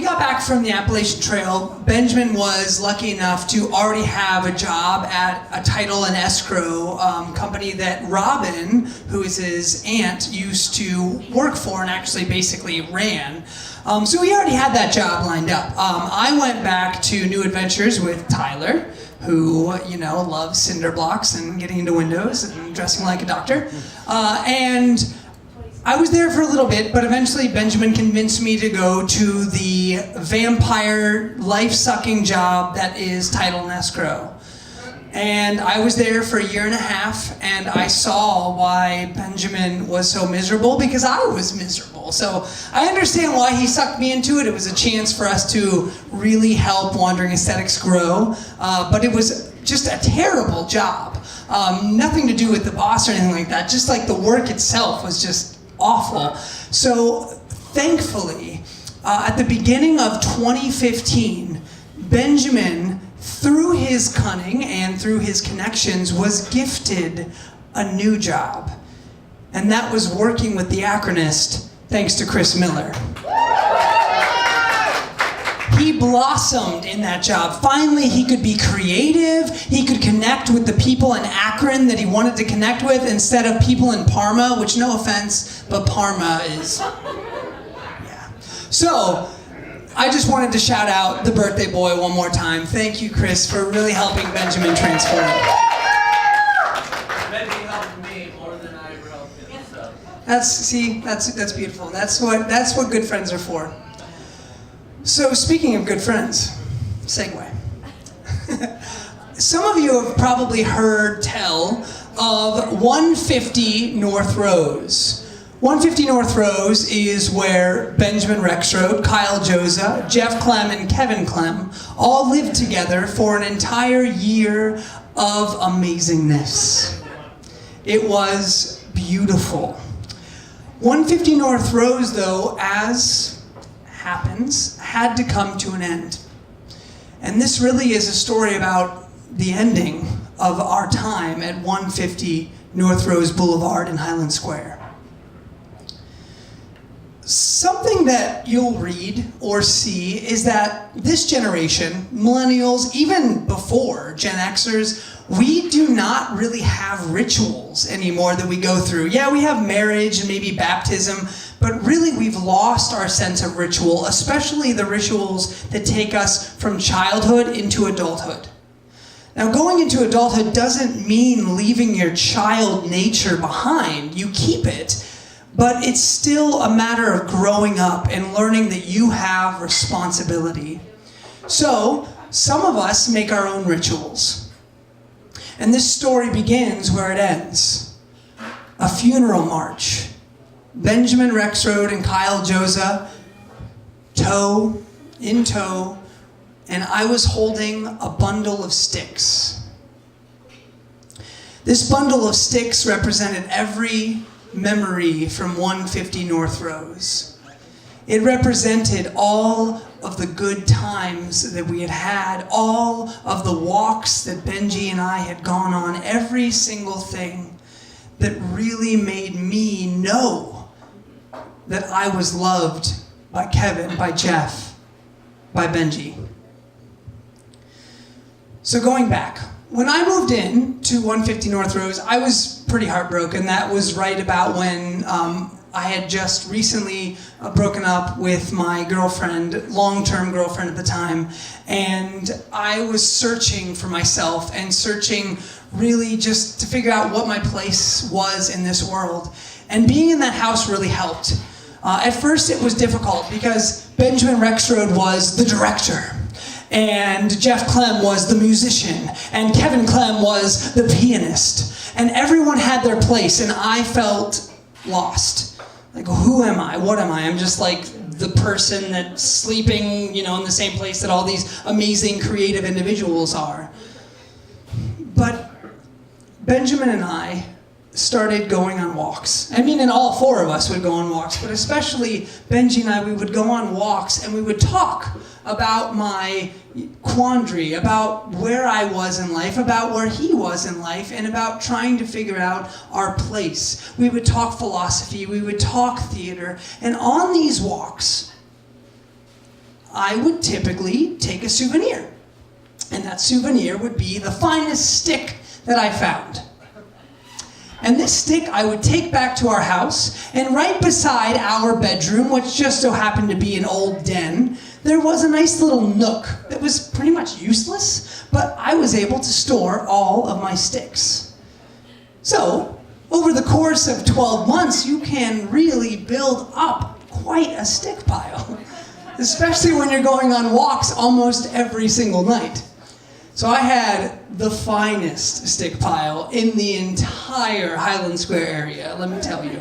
we got back from the Appalachian Trail, Benjamin was lucky enough to already have a job at a title and escrow company that Robin, who is his aunt, used to work for and actually basically ran. So he already had that job lined up. I went back to New Adventures with Tyler, who, you know, loves cinder blocks and getting into windows and dressing like a doctor. And I was there for a little bit, but eventually Benjamin convinced me to go to the vampire, life-sucking job that is title and escrow. And I was there for a year and a half, and I saw why Benjamin was so miserable, because I was miserable. So I understand why he sucked me into it. It was a chance for us to really help Wandering Aesthetics grow, but it was just a terrible job. Nothing to do with the boss or anything like that, just like the work itself was just awful. So thankfully, at the beginning of 2015, Benjamin, through his cunning and through his connections, was gifted a new job. And that was working with the Akronist, thanks to Chris Miller. He blossomed in that job. Finally, he could be creative. He could connect with the people in Akron that he wanted to connect with instead of people in Parma, which, no offense, but Parma is, yeah. So, I just wanted to shout out the birthday boy one more time. Thank you, Chris, for really helping Benjamin transform. Benji helped me more than I ever helped him. So. That's beautiful. That's what good friends are for. So speaking of good friends, segue. Some of you have probably heard tell of 150 North Rose. 150 North Rose is where Benjamin Rexroad, Kyle Jozsa, Jeff Clem, and Kevin Clem all lived together for an entire year of amazingness. It was beautiful. 150 North Rose, though, as happens, had to come to an end. And this really is a story about the ending of our time at 150 North Rose Boulevard in Highland Square. Something that you'll read or see is that this generation, millennials, even before Gen Xers, we do not really have rituals anymore that we go through. Yeah, we have marriage and maybe baptism, but really we've lost our sense of ritual, especially the rituals that take us from childhood into adulthood. Now, going into adulthood doesn't mean leaving your child nature behind. You keep it, but it's still a matter of growing up and learning that you have responsibility. So, some of us make our own rituals. And this story begins where it ends. A funeral march. Benjamin Rexroad and Kyle Jozsa, toe in toe, and I was holding a bundle of sticks. This bundle of sticks represented every memory from 150 North Rose. It represented all of the good times that we had had, all of the walks that Benji and I had gone on, every single thing that really made me know that I was loved by Kevin, by Jeff, by Benji. So going back, when I moved in to 150 North Rose, I was pretty heartbroken. That was right about when I had just recently broken up with my girlfriend, long-term girlfriend at the time, and I was searching for myself and searching really just to figure out what my place was in this world. And being in that house really helped. At first it was difficult because Benjamin Rexroad was the director, and Jeff Clem was the musician, and Kevin Clem was the pianist, and everyone had their place, and I felt lost. Like, who am I? What am I? I'm just like the person that's sleeping, you know, in the same place that all these amazing creative individuals are. But Benjamin and I started going on walks. I mean, and all four of us would go on walks, but especially Benji and I, we would go on walks and we would talk about my quandary, about where I was in life, about where he was in life, and about trying to figure out our place. We would talk philosophy, we would talk theater, and on these walks, I would typically take a souvenir. And that souvenir would be the finest stick that I found. And this stick I would take back to our house, and right beside our bedroom, which just so happened to be an old den, there was a nice little nook that was pretty much useless, but I was able to store all of my sticks. So, over the course of 12 months, you can really build up quite a stick pile, especially when you're going on walks almost every single night. So I had the finest stick pile in the entire Highland Square area, let me tell you.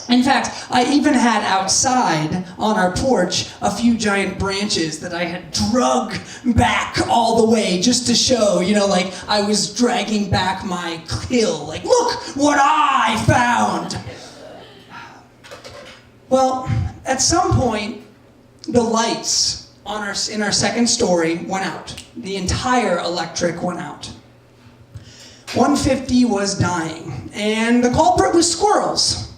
In fact, I even had outside on our porch a few giant branches that I had drug back all the way just to show, like I was dragging back my hill. Like, look what I found! Well, at some point, the lights in our second story went out. The entire electric went out. 150 was dying, and the culprit was squirrels.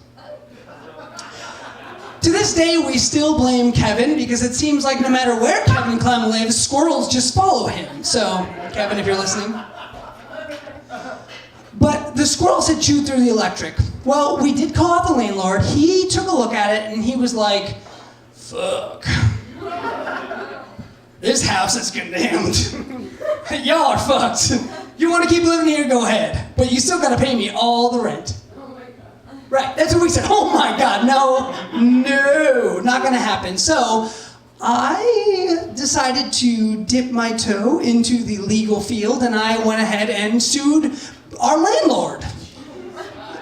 To this day, we still blame Kevin because it seems like no matter where Kevin Clem lives, squirrels just follow him. So, Kevin, if you're listening. But the squirrels had chewed through the electric. Well, we did call out the landlord. He took a look at it, and he was like, fuck. This house is condemned. Y'all are fucked. You want to keep living here, go ahead. But you still got to pay me all the rent. Right, that's what we said. Oh my God, no, not gonna happen. So I decided to dip my toe into the legal field, and I went ahead and sued our landlord.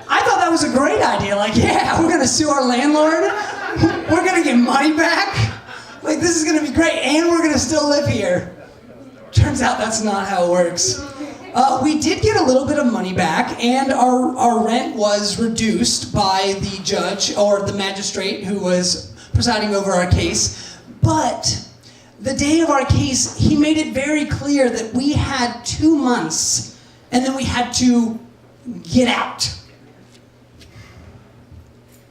I thought that was a great idea. Like, yeah, we're gonna sue our landlord. We're gonna get money back. Like, this is gonna be great, and we're gonna still live here. Turns out that's not how it works. We did get a little bit of money back, and our rent was reduced by the judge or the magistrate who was presiding over our case. But the day of our case, he made it very clear that we had 2 months, and then we had to get out.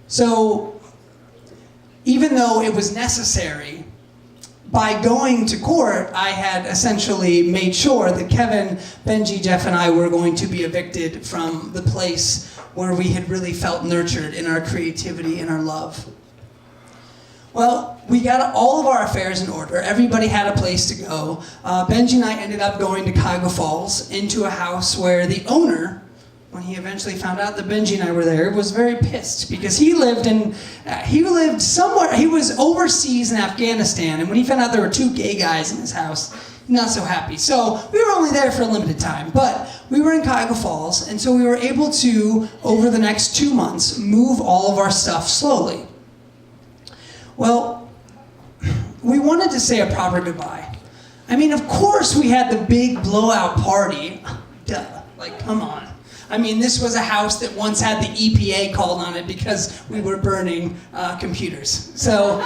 So, even though it was necessary, by going to court, I had essentially made sure that Kevin, Benji, Jeff, and I were going to be evicted from the place where we had really felt nurtured in our creativity and our love. Well, we got all of our affairs in order. Everybody had a place to go. Benji and I ended up going to Cuyahoga Falls into a house where the owner, when he eventually found out that Benji and I were there, was very pissed because he lived somewhere, he was overseas in Afghanistan, and when he found out there were 2 gay guys in his house, not so happy. So we were only there for a limited time, but we were in Cuyahoga Falls, and so we were able to, over the next 2 months, move all of our stuff slowly. Well, we wanted to say a proper goodbye. I mean, of course we had the big blowout party. Duh, like, come on. I mean, this was a house that once had the EPA called on it because we were burning computers. So,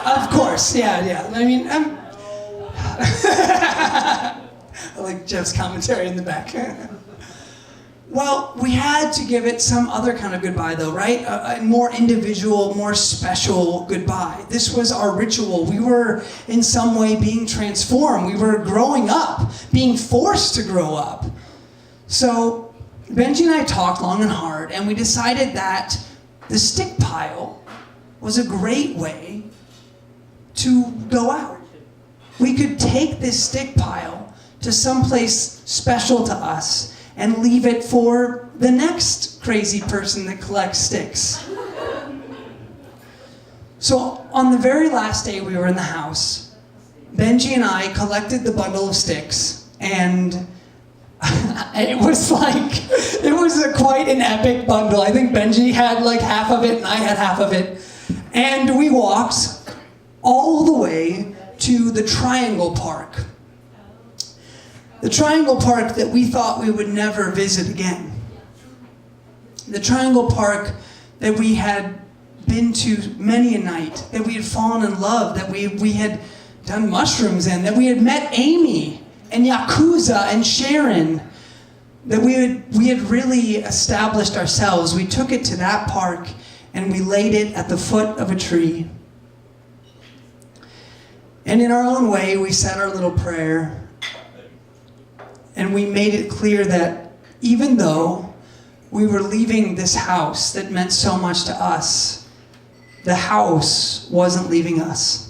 of course, yeah. I mean, I like Jeff's commentary in the back. Well, we had to give it some other kind of goodbye, though, right? A more individual, more special goodbye. This was our ritual. We were, in some way, being transformed. We were growing up, being forced to grow up. So, Benji and I talked long and hard, and we decided that the stick pile was a great way to go out. We could take this stick pile to someplace special to us and leave it for the next crazy person that collects sticks. So on the very last day we were in the house, Benji and I collected the bundle of sticks, and it was quite an epic bundle. I think Benji had like half of it and I had half of it. And we walked all the way to the Triangle Park. The Triangle Park that we thought we would never visit again. The Triangle Park that we had been to many a night, that we had fallen in love, that we had done mushrooms in, that we had met Amy and Yakuza and Sharon, that we had really established ourselves. We took it to that park and we laid it at the foot of a tree. And in our own way, we said our little prayer. And we made it clear that even though we were leaving this house that meant so much to us, the house wasn't leaving us.